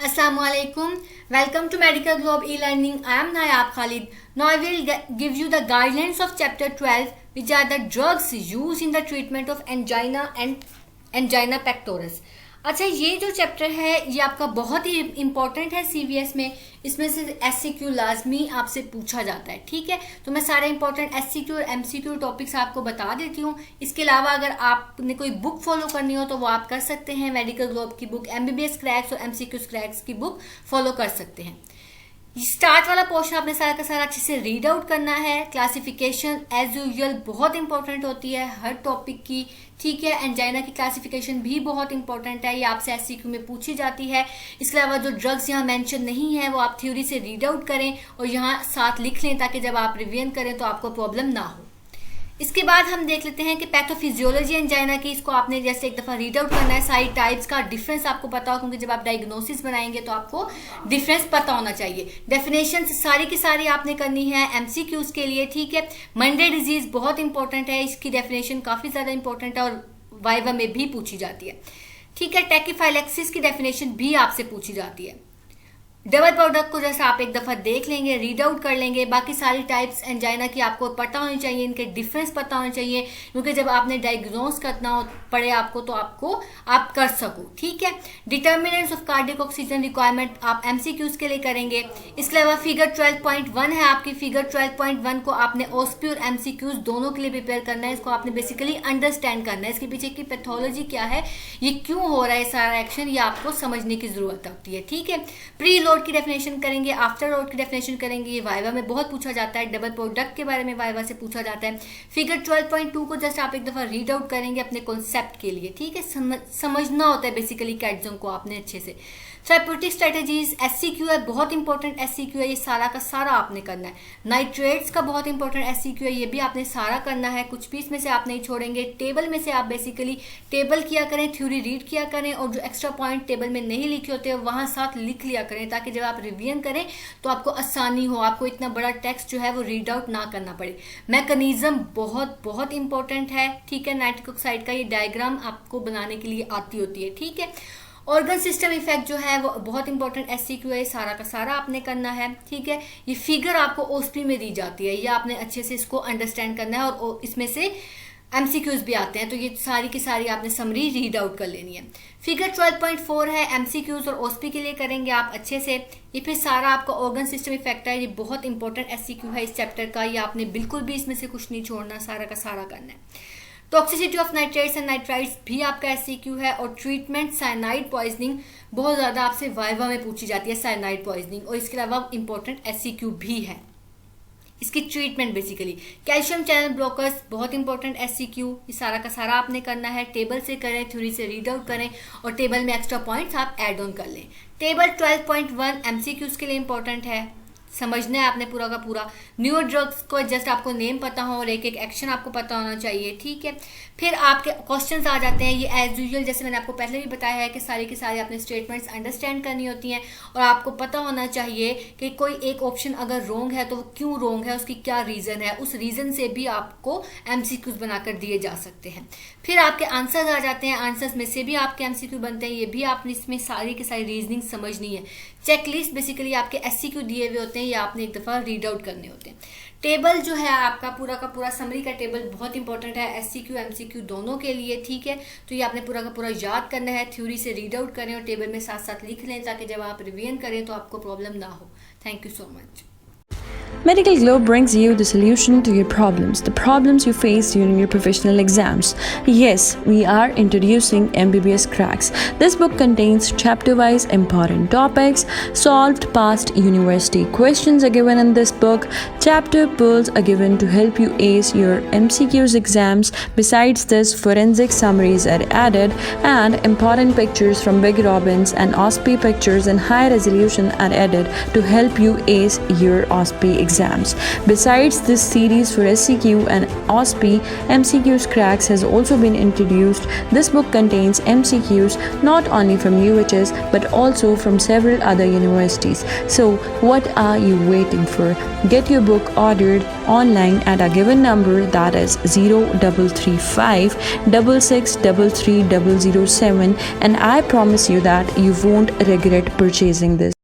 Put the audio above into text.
Assalamualaikum. Welcome to Medical Globe e-learning. I am Nayab Khalid. Now I will give you the guidelines of chapter 12, which are the drugs used in the treatment of angina and angina pectoris. अच्छा, ये जो chapter है ये आपका बहुत ही important है CVS में. इसमें से एससीक्यू लाजमी आपसे पूछा जाता है. ठीक है, तो मैं सारे इंपॉर्टेंट एससीक्यू और एमसीक्यू टॉपिक्स आपको बता देती हूँ. इसके अलावा अगर आपने कोई बुक फॉलो करनी हो तो वो आप कर सकते हैं. मेडिकल ग्लोब की बुक एमबीबीएस क्रैक्स और एमसीक्यू क्रैक्स की बुक फॉलो कर सकते हैं. स्टार्ट वाला पोर्शन आपने सारा का सारा अच्छे से रीड आउट करना है. क्लासिफिकेशन एज यूजुअल बहुत इंपॉर्टेंट होती है हर टॉपिक की. ठीक है, एंजाइना की क्लासिफिकेशन भी बहुत इंपॉर्टेंट है, ये आपसे एससीक्यू में पूछी जाती है. इसके अलावा जो ड्रग्स यहाँ मेंशन नहीं है वो आप थ्योरी से रीड आउट करें और यहाँ साथ लिख लें ताकि जब आप रिवीजन करें तो आपको प्रॉब्लम ना हो. इसके बाद हम देख लेते हैं कि पैथोफिजियोलॉजी एंजाइना की. इसको आपने जैसे एक दफ़ा रीड आउट करना है. सारी टाइप्स का डिफरेंस आपको पता हो, क्योंकि जब आप डायग्नोसिस बनाएंगे तो आपको डिफरेंस पता होना चाहिए. डेफिनेशन सारी की सारी आपने करनी है एमसीक्यूज के लिए. ठीक है, मंडे डिजीज बहुत इंपॉर्टेंट है, इसकी डेफिनेशन काफ़ी ज़्यादा इंपॉर्टेंट है और वाइवा में भी पूछी जाती है. ठीक है, टैकीफाइलेक्सिस की डेफिनेशन भी आपसे पूछी जाती है. डबल प्रोडक्ट को जैसे आप एक दफ़ा देख लेंगे, रीड आउट कर लेंगे. बाकी सारी टाइप्स एंजाइना की आपको पता होनी चाहिए, इनके डिफरेंस पता होने चाहिए, क्योंकि जब आपने डायग्नोस करना पड़े आपको तो आप कर सको. ठीक है, determinants of cardiac oxygen requirement आप एमसीक्यूज के लिए करेंगे. इसके अलावा फिगर 12.1 है आपकी. फिगर 12.1 को आपने ओएसपी और एमसीक्यूज दोनों के लिए प्रिपेयर करना है. इसको आपने बेसिकली अंडरस्टैंड करना है. इसके पीछे की पैथोलॉजी क्या है, ये क्यों हो रहा है सारा एक्शन, ये आपको समझने की जरूरत होती है. ठीक है, प्री लोड की डेफिनेशन करेंगे, आफ्टर लोड की डेफिनेशन करेंगे. ये वाइवा में बहुत पूछा जाता है. डबल प्रोडक्ट के बारे में वाइवा से पूछा जाता है. फिगर 12.2 को जस्ट आप एक दफा रीड आउट करेंगे अपने कॉन्सेप्ट के लिए. ठीक है, समझना होता है बेसिकली कैट्सम को आपने अच्छे से. थेरेप्यूटिक स्ट्रेटेजीज एससीक्यू है, बहुत इंपॉर्टेंट एससीक्यू है, ये सारा का सारा आपने करना है. नाइट्रेट्स का बहुत इंपॉर्टेंट एससीक्यू है, ये भी आपने सारा करना है. कुछ भी इसमें से आप नहीं छोड़ेंगे. टेबल में से आप बेसिकली टेबल किया करें, थ्योरी रीड किया करें, और जो एक्स्ट्रा पॉइंट टेबल में नहीं लिखे होते वहाँ साथ लिख लिया करें, ताकि जब आप रिवीजन करें तो आपको आसानी हो, आपको इतना बड़ा टेक्स्ट जो है वो रीड आउट ना करना पड़े. मैकेनिज्म बहुत बहुत इंपॉर्टेंट है. ठीक है, नाइट्रिक ऑक्साइड का ये डायग्राम आपको बनाने के लिए आती होती है. ठीक है, ऑर्गन सिस्टम इफेक्ट जो है वो बहुत इंपॉर्टेंट एससीक्यू है, सारा का सारा आपने करना है. ठीक है, ये फिगर आपको ओएसपी में दी जाती है, ये आपने अच्छे से इसको अंडरस्टैंड करना है. और इसमें से एमसीक्यूज भी आते हैं, तो ये सारी की सारी आपने समरी रीड आउट कर लेनी है. फिगर 12.4 है, एमसीक्यूज और ओएसपी के लिए करेंगे आप अच्छे से. ये फिर सारा आपका ऑर्गन सिस्टम इफेक्ट है, ये बहुत इंपॉर्टेंट एससीक्यू है इस चैप्टर का. ये आपने बिल्कुल भी इसमें से कुछ नहीं छोड़ना, सारा का सारा करना है. Toxicity of nitrates and nitrites भी आपका एससीक्यू है. और ट्रीटमेंट साइनाइड पॉइजनिंग बहुत ज़्यादा आपसे वाइवा में पूछी जाती है, साइनाइड पॉइजनिंग. और इसके अलावा इंपॉर्टेंट एससीक्यू भी है इसकी treatment. Basically calcium channel blockers बहुत इंपॉर्टेंट एससीक्यू, ये सारा का सारा आपने करना है. टेबल से करें, थ्योरी से रीड आउट करें, और टेबल में एक्स्ट्रा पॉइंट्स आप ऐड ऑन कर लें. टेबल 12.1 एमसीक्यूज के लिए इंपॉर्टेंट है, समझना है आपने पूरा का पूरा. न्यू ड्रग्स को जस्ट आपको नेम पता हो और एक एक एक्शन आपको पता होना चाहिए. ठीक है, फिर आपके क्वेश्चंस आ जाते हैं. ये एज यूजुअल जैसे मैंने आपको पहले भी बताया है कि सारी की सारी आपने स्टेटमेंट्स अंडरस्टैंड करनी होती हैं, और आपको पता होना चाहिए कि कोई एक ऑप्शन अगर रॉन्ग है तो वो क्यों रॉन्ग है, उसकी क्या रीज़न है. उस रीज़न से भी आपको एमसीक्यूज बनाकर दिए जा सकते हैं. फिर आपके आंसर्स आ जाते हैं, आंसर्स में से भी आपके एमसीक्यू बनते हैं. ये भी आपने इसमें सारी की सारी रीजनिंग समझनी है. चेकलिस्ट बेसिकली आपके एससीक्यू दिए हुए होते हैं, ये आपने एक दफ़ा रीड आउट करने होते हैं. टेबल जो है आपका पूरा का पूरा समरी का टेबल बहुत इंपॉर्टेंट है एससीक्यू एमसीक्यू दोनों के लिए. ठीक है, तो ये आपने पूरा का पूरा याद करना है. थ्योरी से रीड आउट करें और टेबल में साथ साथ लिख लें, ताकि जब आप रिवीजन करें तो आपको प्रॉब्लम ना हो. Thank you so much. Medical Globe brings you the solution to your problems, the problems you face during your professional exams. Yes, we are introducing MBBS Cracks. This book contains chapter-wise important topics. Solved past university questions are given in this book. Chapter pools are given to help you ace your MCQs exams. Besides this, forensic summaries are added, and important pictures from Big Robbins and OSPI pictures in high resolution are added to help you ace your OSPI exam. exams. Besides this series for SCQ and OSPI, MCQs Cracks has also been introduced. This book contains MCQs not only from UHS but also from several other universities. So, what are you waiting for? Get your book ordered online at a given number, that is 0335 6633 007, and I promise you that you won't regret purchasing this.